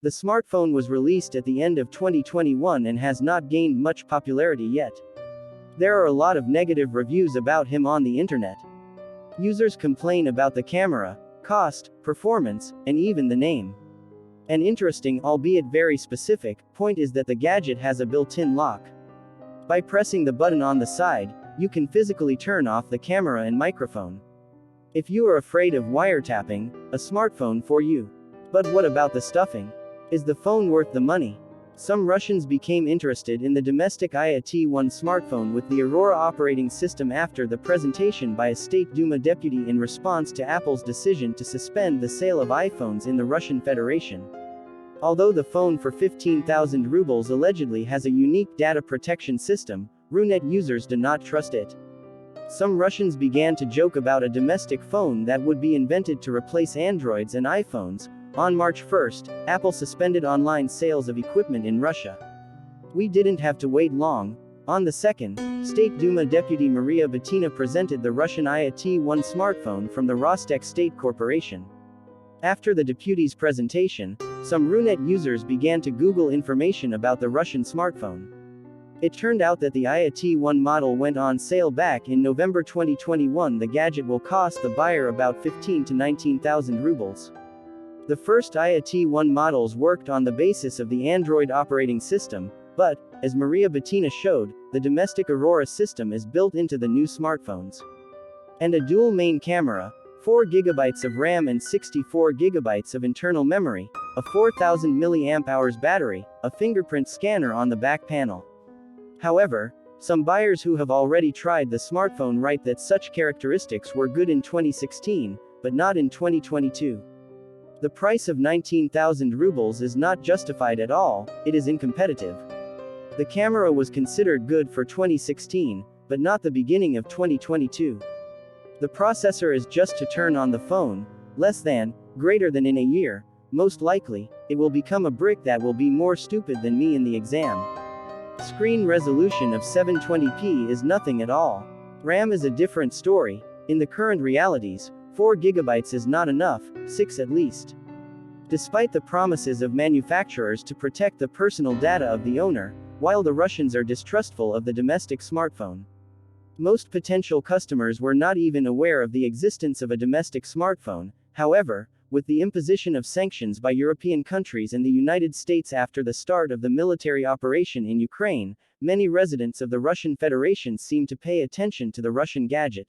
The smartphone was released at the end of 2021 and has not gained much popularity yet. There are a lot of negative reviews about him on the internet. Users complain about the camera, cost, performance, and even the name. An interesting, albeit very specific, point is that the gadget has a built-in lock. By pressing the button on the side, you can physically turn off the camera and microphone. If you are afraid of wiretapping, a smartphone for you. But what about the stuffing? Is the phone worth the money? Some Russians became interested in the domestic AYYA T1 smartphone with the Aurora operating system after the presentation by a State Duma deputy in response to Apple's decision to suspend the sale of iPhones in the Russian Federation. Although the phone for 15,000 rubles allegedly has a unique data protection system, Runet users do not trust it. Some Russians began to joke about a domestic phone that would be invented to replace Androids and iPhones. On March 1st, Apple suspended online sales of equipment in Russia. We didn't have to wait long. On the 2nd, State Duma Deputy Maria Butina presented the Russian AYYA T1 smartphone from the Rostec State Corporation. After the deputy's presentation, some Runet users began to Google information about the Russian smartphone. It turned out that the AYYA T1 model went on sale back in November 2021. The gadget will cost the buyer about 15 to 19,000 rubles. The first AYYA T1 models worked on the basis of the Android operating system, but, as Maria Butina showed, the domestic Aurora system is built into the new smartphones. And a dual main camera, 4 GB of RAM and 64 GB of internal memory, a 4000 mAh battery, a fingerprint scanner on the back panel. However, some buyers who have already tried the smartphone write that such characteristics were good in 2016, but not in 2022. The price of 19,000 rubles is not justified at all, it is incompetitive. The camera was considered good for 2016, but not the beginning of 2022. The processor is just to turn on the phone, less than, greater than in a year, most likely, it will become a brick that will be more stupid than me in the exam. Screen resolution of 720p is nothing at all. RAM is a different story. In the current realities, 4 GB is not enough, 6 at least. Despite the promises of manufacturers to protect the personal data of the owner, while the Russians are distrustful of the domestic smartphone. Most potential customers were not even aware of the existence of a domestic smartphone. However, with the imposition of sanctions by European countries and the United States after the start of the military operation in Ukraine, many residents of the Russian Federation seem to pay attention to the Russian gadget.